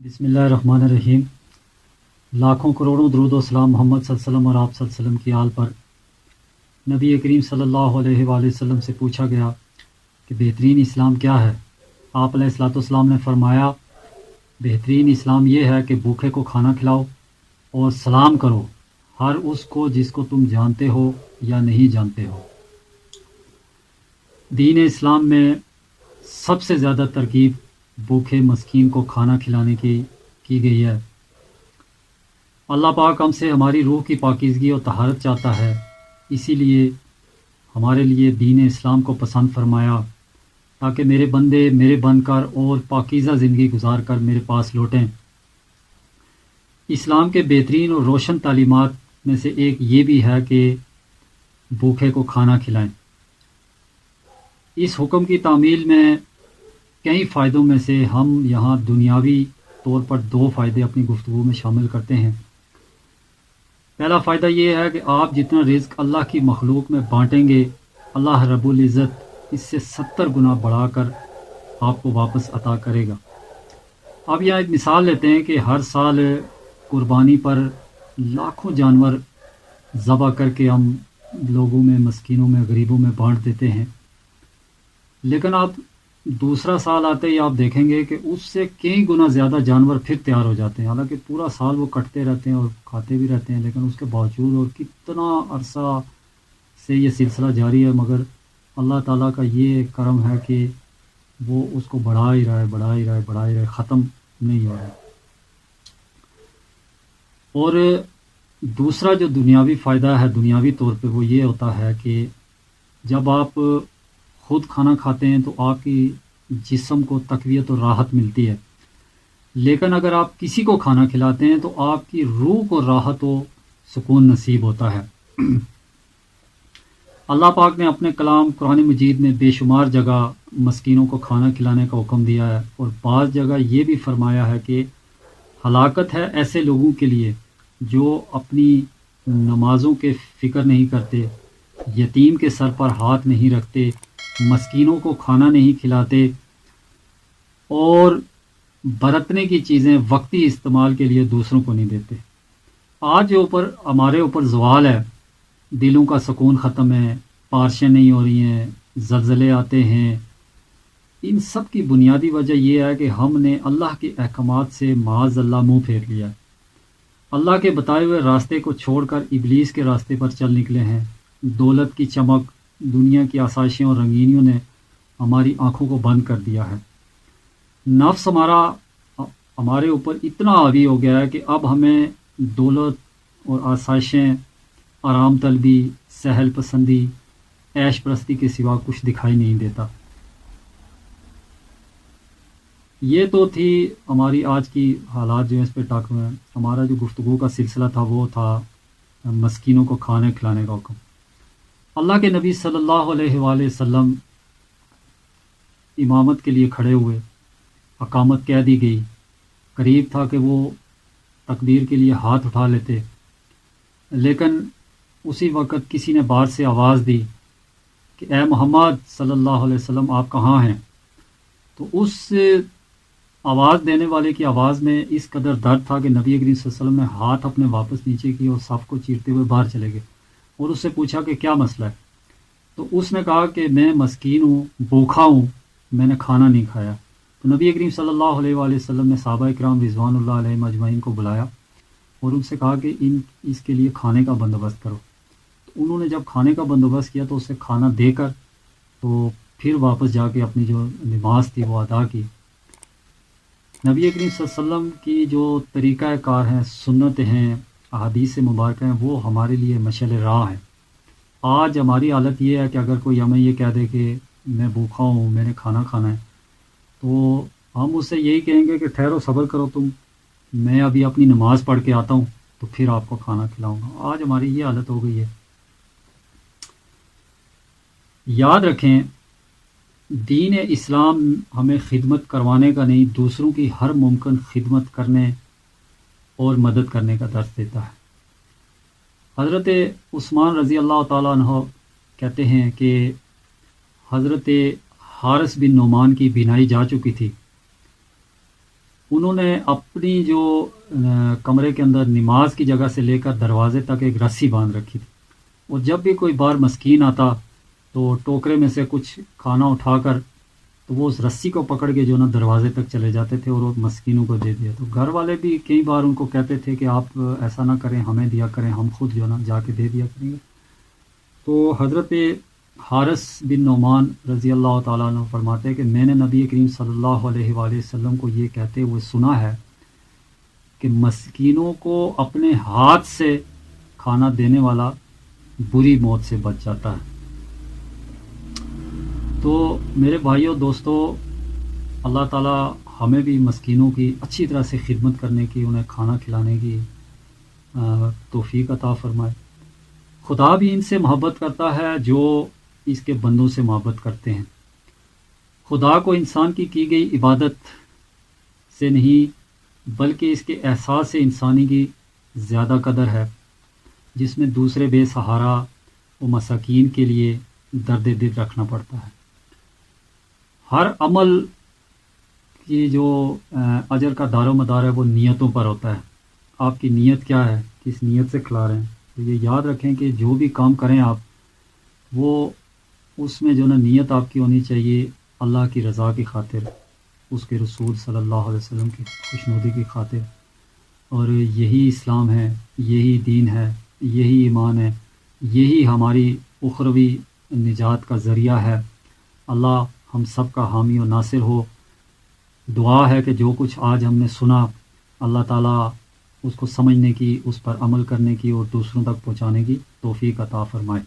बिस्मिल्लाहिर्रहमानिर्रहीम। लाखों करोड़ों दरूद व सलाम मोहम्मद सल्लल्लाहु अलैहि वसल्लम और आप सल्लल्लाहु अलैहि वसल्लम की आल पर। नबी करीम सल्लल्लाहु अलैहि वसल्लम से पूछा गया कि बेहतरीन इस्लाम क्या है। आप अलैहिस्सलाम ने फरमाया, बेहतरीन इस्लाम ये है कि भूखे को खाना खिलाओ और सलाम करो हर उसको जिसको तुम जानते हो या नहीं जानते हो। दीन इस्लाम में सबसे ज़्यादा तरकीब भूखे मस्कीन को खाना खिलाने की गई है। अल्लाह पाक हमसे हमारी रूह की पाकीज़गी और तहारत चाहता है, इसीलिए हमारे लिए दीन इस्लाम को पसंद फरमाया ताकि मेरे बंदे मेरे बनकर और पाकीज़ा ज़िंदगी गुजार कर मेरे पास लौटें। इस्लाम के बेहतरीन और रोशन तालीमात में से एक ये भी है कि भूखे को खाना खिलाएं। इस हुक्म की तामील में कई फ़ायदों में से हम यहाँ दुनियावी तौर पर दो फ़ायदे अपनी गुफ्तगू में शामिल करते हैं। पहला फ़ायदा ये है कि आप जितना रिज़्क अल्लाह की मखलूक में बांटेंगे, अल्लाह रब्बुल इज़्ज़त इससे 70 गुना बढ़ाकर आपको वापस अता करेगा। अब यहाँ एक मिसाल लेते हैं कि हर साल कुर्बानी पर लाखों जानवर ज़बह करके हम लोगों में, मस्कीनों में, गरीबों में बांट देते हैं, लेकिन आप दूसरा साल आते ही आप देखेंगे कि उससे कई गुना ज़्यादा जानवर फिर तैयार हो जाते हैं। हालांकि पूरा साल वो कटते रहते हैं और खाते भी रहते हैं, लेकिन उसके बावजूद और कितना अरसा से ये सिलसिला जारी है, मगर अल्लाह ताला का ये करम है कि वो उसको बढ़ा ही रहा है, बढ़ा ही रहा है, बढ़ा ही रहा है, ख़त्म नहीं हो रहा है। और दूसरा जो दुनियावी फ़ायदा है दुनियावी तौर पे वो ये होता है कि जब आप खुद खाना खाते हैं तो आपकी जिस्म को तक़वियत और राहत मिलती है, लेकिन अगर आप किसी को खाना खिलाते हैं तो आपकी रूह को राहत और सुकून नसीब होता है। अल्लाह पाक ने अपने कलाम कुरान मजीद में बेशुमार जगह मस्कीनों को खाना खिलाने का हुक्म दिया है, और बाज़ जगह ये भी फरमाया है कि हलाकत है ऐसे लोगों के लिए जो अपनी नमाज़ों के फ़िक्र नहीं करते, यतीम के सर पर हाथ नहीं रखते, मस्कीनों को खाना नहीं खिलाते और बरतने की चीज़ें वक्ती इस्तेमाल के लिए दूसरों को नहीं देते। आज जो हमारे ऊपर ज़वाल है, दिलों का सुकून ख़त्म है, बारिशें नहीं हो रही हैं, ज़लज़ले आते हैं, इन सब की बुनियादी वजह यह है कि हमने अल्लाह के अहकामात से माज़अल्लाह मुँह फेर लिया है। अल्लाह के बताए हुए रास्ते को छोड़कर इब्लीस के रास्ते पर चल निकले हैं। दौलत की चमक, दुनिया की आसाइशें और रंगीनियों ने हमारी आंखों को बंद कर दिया है। नफ्स हमारे ऊपर इतना हावी हो गया है कि अब हमें दौलत और आसाइशें, आराम तलबी, सहल पसंदी, ऐश परस्ती के सिवा कुछ दिखाई नहीं देता। ये तो थी हमारी आज की हालात जो इस पे टॉक में। हमारा जो गुफ्तगू का सिलसिला था वो था मस्कीनों को खाने खिलाने का हुक्म। अल्लाह के नबी सल्लल्लाहु अलैहि वसल्लम इमामत के लिए खड़े हुए, अकामत कह दी गई, करीब था कि वो तकबीर के लिए हाथ उठा लेते, लेकिन उसी वक़्त किसी ने बाहर से आवाज़ दी कि ए मोहम्मद सल्लल्लाहु अलैहि वसल्लम आप कहाँ हैं। तो उस आवाज़ देने वाले की आवाज़ में इस कदर दर्द था कि नबी करीम सल्लल्लाहु अलैहि वसल्लम ने हाथ अपने वापस नीचे किए और सफ़ को चीरते हुए बाहर चले गए और उससे पूछा कि क्या मसला है। तो उसने कहा कि मैं मस्कीन हूँ, भूखा हूँ, मैंने खाना नहीं खाया। तो नबी करीम सल्लल्लाहु अलैहि वसल्लम ने सहाबा किराम रिज़वानुल्लाह अलैहिम अजमईन को बुलाया और उनसे कहा कि इसके लिए खाने का बंदोबस्त करो। तो उन्होंने जब खाने का बंदोबस्त किया तो उसे खाना देकर तो फिर वापस जाके अपनी जो नमाज थी वो अदा की। नबी करीम सल्लल्लाहु अलैहि वसल्लम की जो तरीक़ा कार हैं, सुन्नत हैं, अहादीस मुबारक हैं, वो हमारे लिए मशअल राह है। आज हमारी हालत ये है कि अगर कोई हमें ये कह दे कि मैं भूखा हूँ, मैंने खाना खाना है, तो हम उससे यही कहेंगे कि ठहरो, सब्र करो तुम, मैं अभी अपनी नमाज़ पढ़ के आता हूँ तो फिर आपको खाना खिलाऊँगा। आज हमारी ये हालत हो गई है। याद रखें, दीन इस्लाम हमें खिदमत करवाने का नहीं, दूसरों की हर मुमकिन खिदमत करने और मदद करने का दर्स देता है। हज़रत उस्मान रज़ी अल्लाह ताला अन्हु कहते हैं कि हज़रत हारिस बिन नोमान की बीनाई जा चुकी थी, انہوں نے اپنی جو کمرے کے اندر نماز کی جگہ سے لے کر دروازے تک ایک رسی باندھ رکھی تھی، اور جب بھی کوئی بار مسکین آتا تو ٹوکرے میں سے کچھ کھانا اٹھا کر تو وہ اس رسی کو پکڑ کے جو نا دروازے تک چلے جاتے تھے اور وہ مسکینوں کو دے دیا۔ تو گھر والے بھی کئی بار ان کو کہتے تھے کہ آپ ایسا نہ کریں، ہمیں دیا کریں، ہم خود جو نا جا کے دے دیا کریں گے۔ تو حضرت حارث بن نعمان رضی اللہ تعالیٰ عنہ فرماتے ہیں کہ میں نے نبی کریم صلی اللہ علیہ وآلہ وسلم کو یہ کہتے ہوئے سنا ہے کہ مسکینوں کو اپنے ہاتھ سے کھانا دینے والا بری موت سے بچ جاتا ہے۔ تو میرے بھائیوں دوستو، اللہ تعالیٰ ہمیں بھی مسکینوں کی اچھی طرح سے خدمت کرنے کی، انہیں کھانا کھلانے کی توفیق عطا فرمائے۔ خدا بھی ان سے محبت کرتا ہے جو اس کے بندوں سے محبت کرتے ہیں۔ خدا کو انسان کی گئی عبادت سے نہیں بلکہ اس کے احساس انسانی کی زیادہ قدر ہے، جس میں دوسرے بے سہارا و مساکین کے لیے درد دل رکھنا پڑتا ہے۔ ہر عمل کی جو اجر کا دار و مدار ہے وہ نیتوں پر ہوتا ہے۔ آپ کی نیت کیا ہے، کس نیت سے کھلا رہے ہیں؟ تو یہ یاد رکھیں کہ جو بھی کام کریں آپ، وہ اس میں جو نا نیت آپ کی ہونی چاہیے اللہ کی رضا کی خاطر، اس کے رسول صلی اللہ علیہ وسلم کی خوشنودی کی خاطر۔ اور یہی اسلام ہے، یہی دین ہے، یہی ایمان ہے، یہی ہماری اخروی نجات کا ذریعہ ہے۔ اللہ ہم سب کا حامی و ناصر ہو۔ دعا ہے کہ جو کچھ آج ہم نے سنا، اللہ تعالیٰ اس کو سمجھنے کی، اس پر عمل کرنے کی اور دوسروں تک پہنچانے کی توفیق عطا فرمائے۔